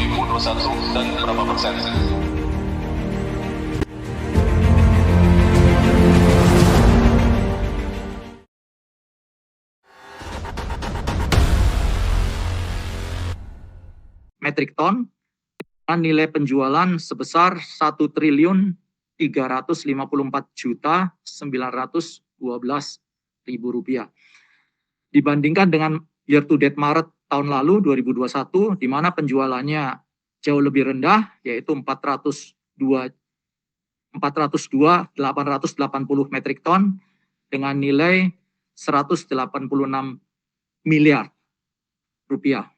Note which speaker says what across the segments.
Speaker 1: 2021 dan berapa persen?
Speaker 2: Metrik ton dengan nilai penjualan sebesar 1.354.912.000 rupiah. Dibandingkan dengan year to date Maret tahun lalu 2021 di mana penjualannya jauh lebih rendah yaitu 402.880 metrik ton dengan nilai 186 miliar rupiah.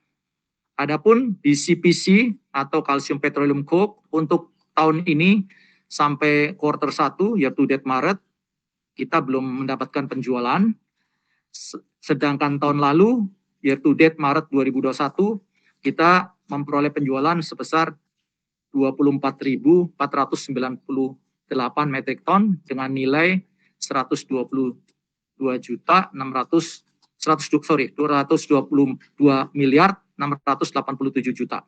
Speaker 2: Adapun di CPC atau Calcium Petroleum Coke untuk tahun ini sampai quarter 1 year to date Maret kita belum mendapatkan penjualan. Sedangkan tahun lalu year to date Maret 2021 kita memperoleh penjualan sebesar 24.498 metrik ton dengan nilai 222 miliar 687 juta.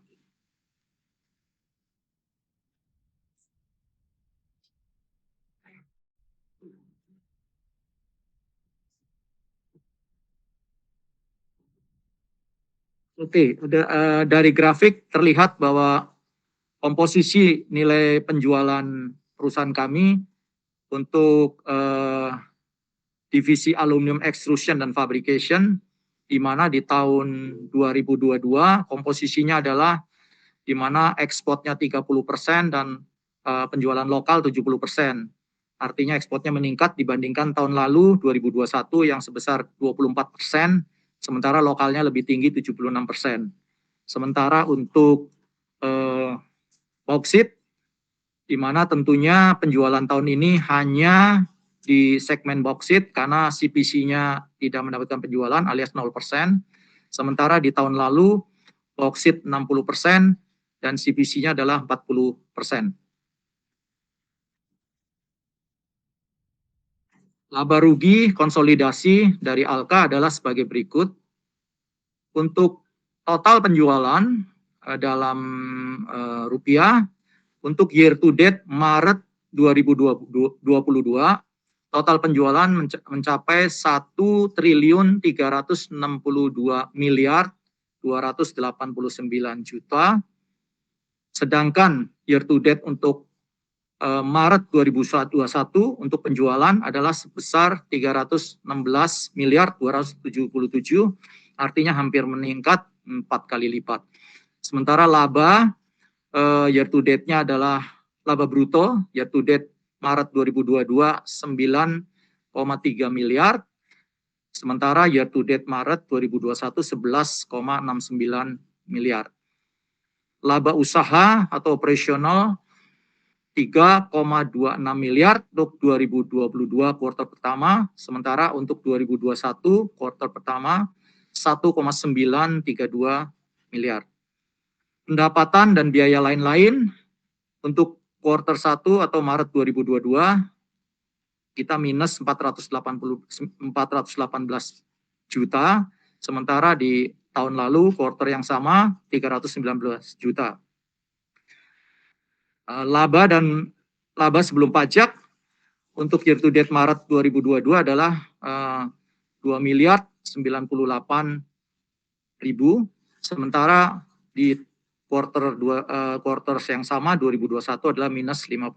Speaker 2: Oke, dari grafik terlihat bahwa komposisi nilai penjualan perusahaan kami untuk divisi aluminium extrusion dan fabrication di mana di tahun 2022 komposisinya adalah di mana ekspornya 30% dan penjualan lokal 70%. Artinya ekspornya meningkat dibandingkan tahun lalu 2021 yang sebesar 24%, sementara lokalnya lebih tinggi 76%. Sementara untuk bauksit di mana tentunya penjualan tahun ini hanya di segmen bauksit karena CPC-nya tidak mendapatkan penjualan alias 0%. Sementara di tahun lalu bauksit 60% dan CPC-nya adalah 40%. Laba rugi konsolidasi dari Alka adalah sebagai berikut. Untuk total penjualan dalam rupiah untuk year to date Maret 2022 total penjualan mencapai 1.362 miliar 289 juta. Sedangkan year to date untuk Maret 2021 untuk penjualan adalah sebesar 316 miliar 277, artinya hampir meningkat 4 kali lipat. Sementara laba year to date-nya adalah laba bruto year to date Maret 2022 9,3 miliar, sementara year to date Maret 2021 11,69 miliar. Laba usaha atau operasional 3,26 miliar untuk 2022 kuartal pertama, sementara untuk 2021 kuartal pertama 1,932 miliar. Pendapatan dan biaya lain-lain untuk kuartal 1 atau Maret 2022 kita minus 418 juta, sementara di tahun lalu kuartal yang sama 319 juta. Laba sebelum pajak untuk year to date Maret 2022 adalah 2 miliar 98 ribu, sementara di quarters yang sama 2021 adalah minus 55.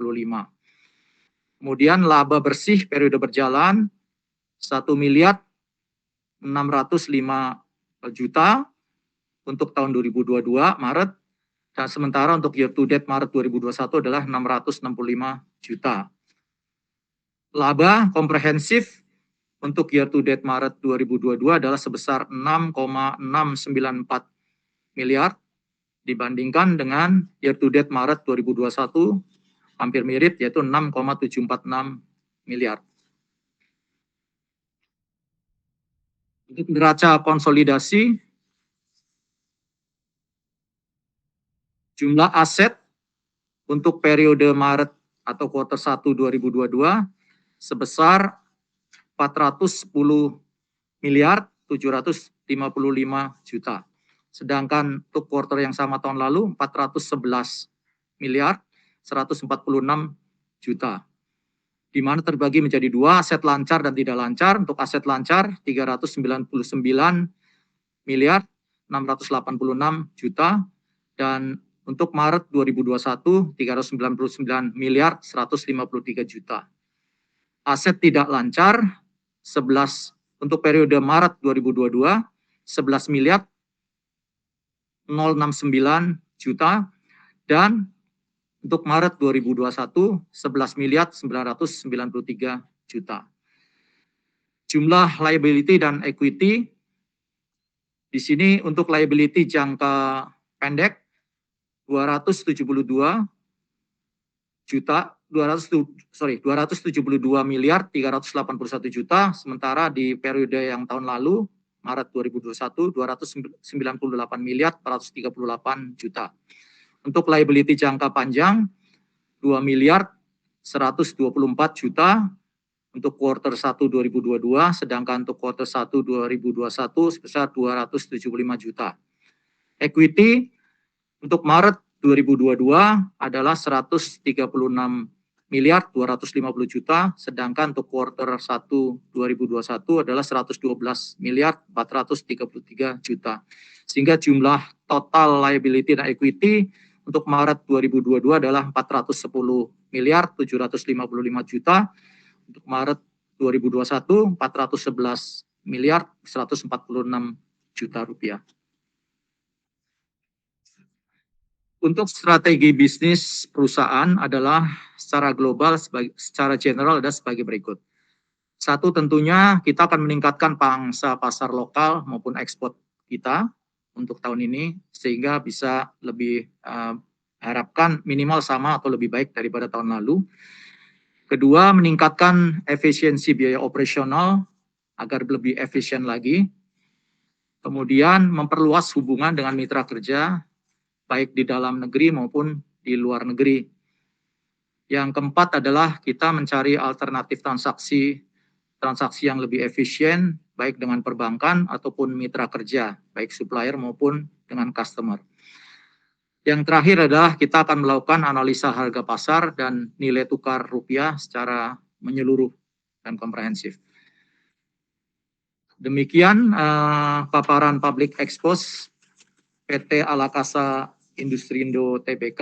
Speaker 2: Kemudian laba bersih periode berjalan 1 miliar 605 juta untuk tahun 2022 Maret. Dan sementara untuk year to date Maret 2021 adalah 665 juta. Laba komprehensif untuk year to date Maret 2022 adalah sebesar 6,694 miliar dibandingkan dengan year to date Maret 2021 hampir mirip yaitu 6,746 miliar. Untuk neraca konsolidasi, jumlah aset untuk periode Maret atau kuartal 1 2022 sebesar 410 miliar 755 juta. sedangkan untuk kuartal yang sama tahun lalu 411 miliar 146 juta. Di mana terbagi menjadi dua, aset lancar dan tidak lancar. Untuk aset lancar 399 miliar 686 juta, dan untuk Maret 2021 399 miliar 153 juta. Aset tidak lancar 11 untuk periode Maret 2022 11 miliar 069 juta, dan untuk Maret 2021 11 miliar 993 juta. Jumlah liability dan equity di sini untuk liability jangka pendek 272 miliar 381 juta, sementara di periode yang tahun lalu Maret 2021 298 miliar 438 juta. Untuk liability jangka panjang 2 miliar 124 juta untuk kuartal 1 2022, sedangkan untuk kuartal 1 2021 sebesar 275 juta. Equity untuk Maret 2022 adalah 136 miliar 250 juta, sedangkan untuk kuartal 1 2021 adalah 112 miliar 433 juta. Sehingga jumlah total liability dan equity untuk Maret 2022 adalah 410 miliar 755 juta. Untuk Maret 2021 411 miliar 146 juta rupiah. Untuk strategi bisnis perusahaan adalah secara global, secara general ada sebagai berikut. Satu, tentunya kita akan meningkatkan pangsa pasar lokal maupun ekspor kita untuk tahun ini, sehingga bisa lebih harapkan minimal sama atau lebih baik daripada tahun lalu. Kedua, meningkatkan efisiensi biaya operasional agar lebih efisien lagi. Kemudian memperluas hubungan dengan mitra kerja, baik di dalam negeri maupun di luar negeri. Yang keempat adalah kita mencari alternatif transaksi yang lebih efisien, baik dengan perbankan ataupun mitra kerja, baik supplier maupun dengan customer. Yang terakhir adalah kita akan melakukan analisa harga pasar dan nilai tukar rupiah secara menyeluruh dan komprehensif. Demikian paparan public expose PT Alakasa Industrindo Tbk.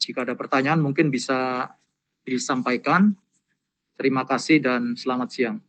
Speaker 2: Jika ada pertanyaan mungkin bisa disampaikan. Terima kasih dan selamat siang.